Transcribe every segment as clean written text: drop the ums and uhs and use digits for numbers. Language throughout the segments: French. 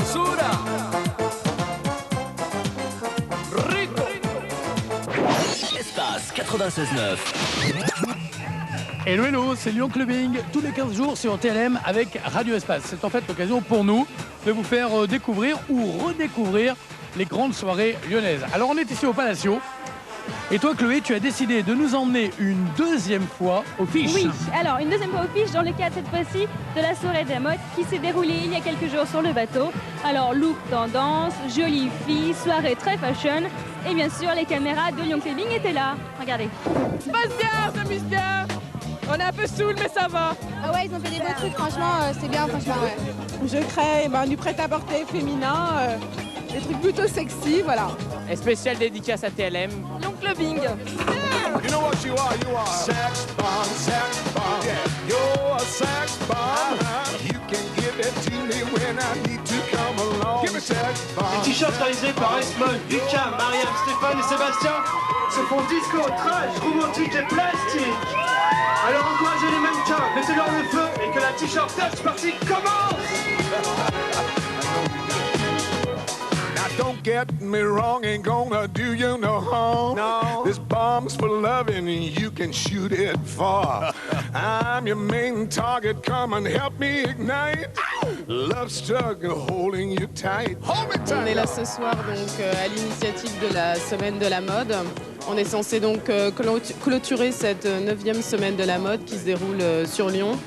sabrosura. Rico. Espace 96.9. Hello, hello, c'est Lyon Clubbing, tous les 15 jours sur TLM avec Radio Espace. C'est en fait l'occasion pour nous de vous faire découvrir ou redécouvrir les grandes soirées lyonnaises. Alors on est ici au Palacio. Et toi Chloé, tu as décidé de nous emmener une deuxième fois au Fiche. Oui, alors une deuxième fois au Fiche dans le cadre cette fois-ci de la soirée de la mode qui s'est déroulée il y a quelques jours sur le bateau. Alors look tendance, jolie fille, soirée très fashion et bien sûr les caméras de Lyon Clubbing étaient là. Regardez. Ça se passe bien, on s'amuse bien. On est un peu saoul mais ça va. Ah ouais, ils ont fait des beaux trucs, franchement, c'est bien, franchement, ouais. Je crée du prêt-à-porter féminin, des trucs plutôt sexy, voilà. Et spécial dédicace à TLM. Lyon Clubbing. You know what you are sex bomb, sex bomb. Yeah, you're a sex bomb. You can give it to me when I need to come along. Give me sex bomb. Les t-shirts réalisés par Esmond, Lucas, Mariam, Stéphane et Sébastien se font disco, trash, romantique et plastique. Alors encouragez les mannequins, mettez-leur le feu et que la t-shirt touch party commence. Don't get me wrong, ain't gonna do you no harm. No. This bomb's for loving and you can shoot it far. I'm your main target, come and help me ignite. Love struggle holding you tight. Hold me tight. On est là ce soir donc à l'initiative de la semaine de la mode. On est censé donc clôturer cette 9e semaine de la mode qui se déroule sur Lyon,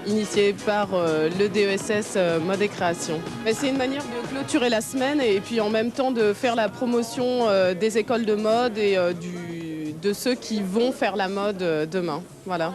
initiée par le DESS Mode et Création. C'est une manière de clôturer la semaine et puis en même temps de faire la promotion des écoles de mode et de ceux qui vont faire la mode demain. Voilà.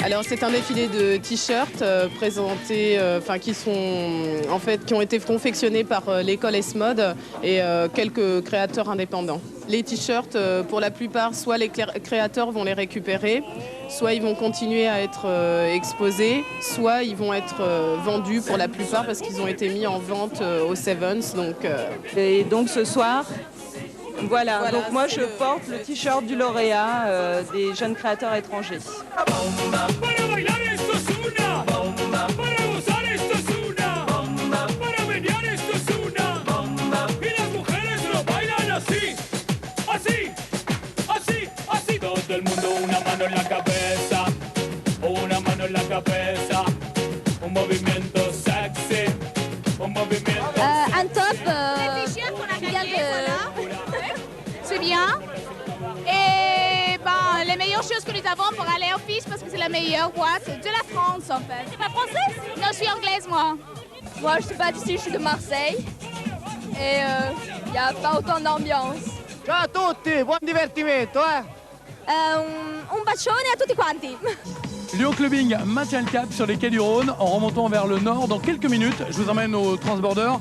Alors c'est un défilé de t-shirts présentés, qui ont été confectionnés par l'école S-Mode et quelques créateurs indépendants. Les t-shirts, pour la plupart, soit les créateurs vont les récupérer, soit ils vont continuer à être exposés, soit ils vont être vendus pour la plupart parce qu'ils ont été mis en vente au Sevens. Et donc ce soir, voilà, donc moi je porte le t-shirt du lauréat des jeunes créateurs étrangers. Un top c'est bien. Et les meilleures choses que nous avons pour aller au Fiche parce que c'est la meilleure boîte de la France en fait. Tu n'es pas française? Non, je suis anglaise moi. Moi, je suis pas d'ici, je suis de Marseille. Et il n'y a pas autant d'ambiance. Ciao a tutti, buon divertimento, Un bacione a tutti quanti. Lyon Clubbing maintient le cap sur les quais du Rhône en remontant vers le nord. Dans quelques minutes, je vous emmène au Transborder.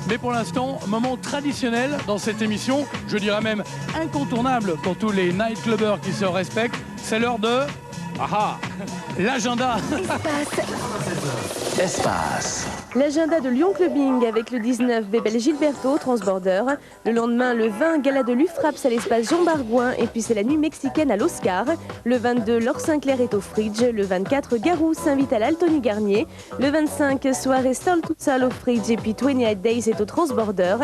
Mais pour l'instant, moment traditionnel dans cette émission, je dirais même incontournable pour tous les nightclubbers qui se respectent. C'est l'heure de... l'agenda. Espace. L'agenda de Lyon Clubbing avec le 19 Bébel Gilberto, Transborder. Le lendemain, le 20, gala de l'UFRAPS à l'espace Jean Bargouin. Et puis c'est la nuit mexicaine à l'Oscar. Le 22, Laure Sinclair est au Fridge. Le 24, Garou s'invite à l'Altony Garnier. Le 25, soirée Sol toute seule au Fridge. Et puis 28 Days est au Transborder.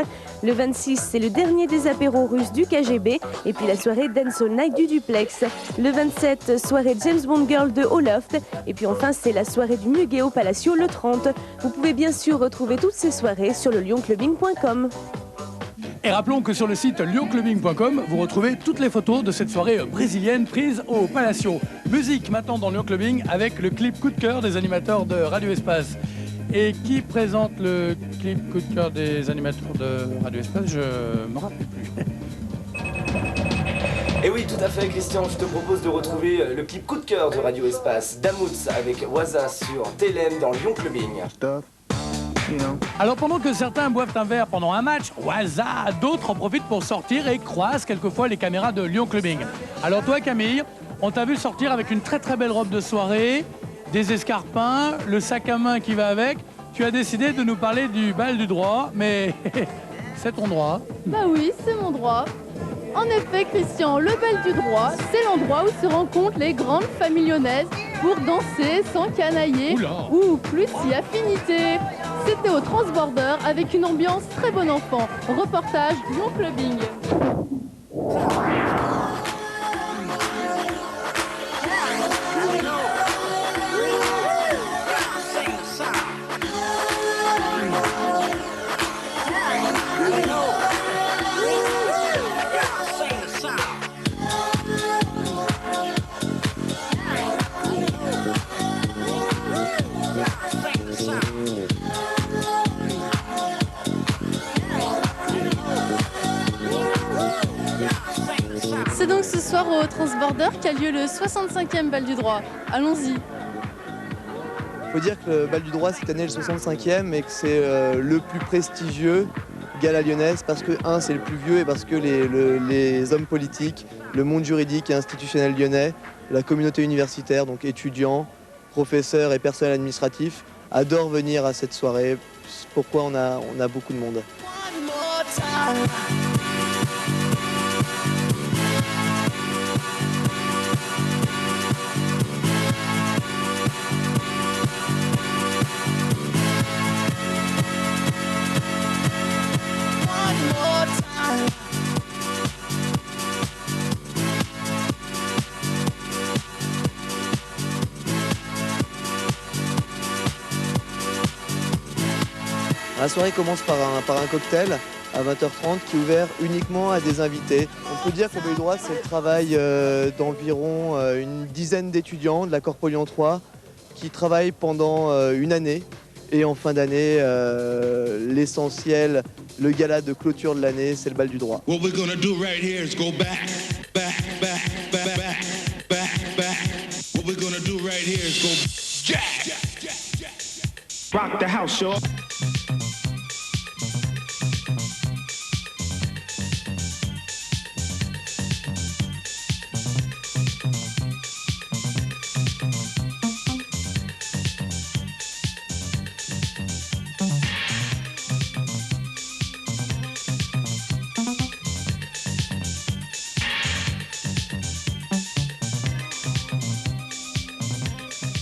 Le 26, c'est le dernier des apéros russes du KGB. Et puis la soirée Dance All Night du Duplex. Le 27, soirée James Bond Girl de Oloft. Et puis enfin, c'est la soirée du Muguet au Palacio le 30. Vous pouvez bien sûr retrouver toutes ces soirées sur le lyonclubbing.com. Et rappelons que sur le site lyonclubbing.com, vous retrouvez toutes les photos de cette soirée brésilienne prise au Palacio. Musique maintenant dans Lyon Clubbing avec le clip coup de cœur des animateurs de Radio Espace. Et qui présente le clip coup de cœur des animateurs de Radio Espace? Je me rappelle plus. Et oui, tout à fait, Christian, je te propose de retrouver le clip coup de cœur de Radio Espace, Damouts avec Waza sur TLM dans Lyon Clubbing. Alors pendant que certains boivent un verre pendant un match, Waza, d'autres en profitent pour sortir et croisent quelquefois les caméras de Lyon Clubbing. Alors toi Camille, on t'a vu sortir avec une très très belle robe de soirée, des escarpins, le sac à main qui va avec. Tu as décidé de nous parler du bal du droit, mais c'est ton droit. Bah oui, c'est mon droit. En effet, Christian, le bal du droit, c'est l'endroit où se rencontrent les grandes familles lyonnaises pour danser, s'encanailler ou plus si affinité. C'était au Transborder avec une ambiance très bon enfant. Reportage Lyon Clubbing. C'est donc ce soir au Transborder qu'a lieu le 65e bal du droit. Allons-y. Il faut dire que le bal du droit cette année est le 65e et que c'est le plus prestigieux gala lyonnaise parce que, un, c'est le plus vieux et parce que les hommes politiques, le monde juridique et institutionnel lyonnais, la communauté universitaire, donc étudiants, professeurs et personnel administratif, adorent venir à cette soirée. C'est pourquoi on a beaucoup de monde. La soirée commence par un cocktail à 20h30 qui est ouvert uniquement à des invités. On peut dire qu'au bal du droit, c'est le travail d'environ une dizaine d'étudiants de la Corpo Lyon 3 qui travaillent pendant une année. Et en fin d'année, l'essentiel, le gala de clôture de l'année, c'est le bal du droit. What we're gonna do right here is go back. What we're gonna do right here is go jack. Rock the house, y'all.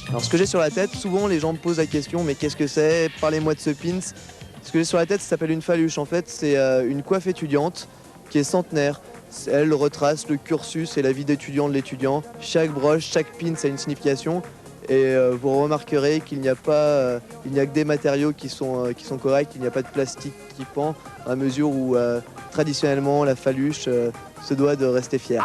Alors ce que j'ai sur la tête, souvent les gens me posent la question, mais qu'est-ce que c'est? Parlez-moi de ce pins. Ce que j'ai sur la tête, ça s'appelle une faluche. En fait, c'est une coiffe étudiante qui est centenaire. Elle retrace le cursus et la vie d'étudiant de l'étudiant. Chaque broche, chaque pin, a une signification. Et vous remarquerez qu'il n'y a pas, il n'y a que des matériaux qui sont corrects. Il n'y a pas de plastique qui pend, à mesure où traditionnellement la faluche se doit de rester fière.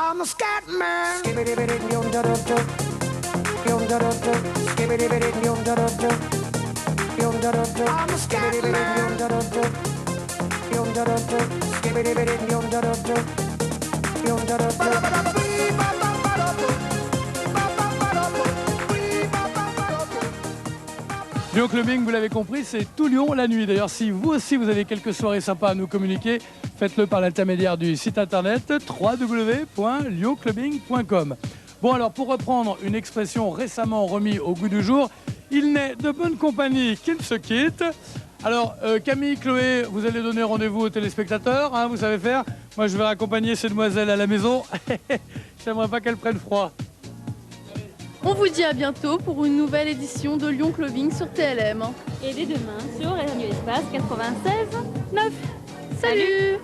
Lyon Clubbing, vous l'avez compris, c'est tout Lyon la nuit. D'ailleurs, si vous aussi vous avez quelques soirées sympas à nous communiquer, faites-le par l'intermédiaire du site internet www.lyonclubbing.com. Bon alors, pour reprendre une expression récemment remise au goût du jour, il n'est de bonne compagnie qui ne se quitte. Alors, Camille, Chloé, vous allez donner rendez-vous aux téléspectateurs, hein, vous savez faire. Moi, je vais raccompagner ces demoiselles à la maison. J'aimerais pas qu'elles prennent froid. On vous dit à bientôt pour une nouvelle édition de Lyon Clubbing sur TLM. Et dès demain sur Radio Espace 96.9. Salut.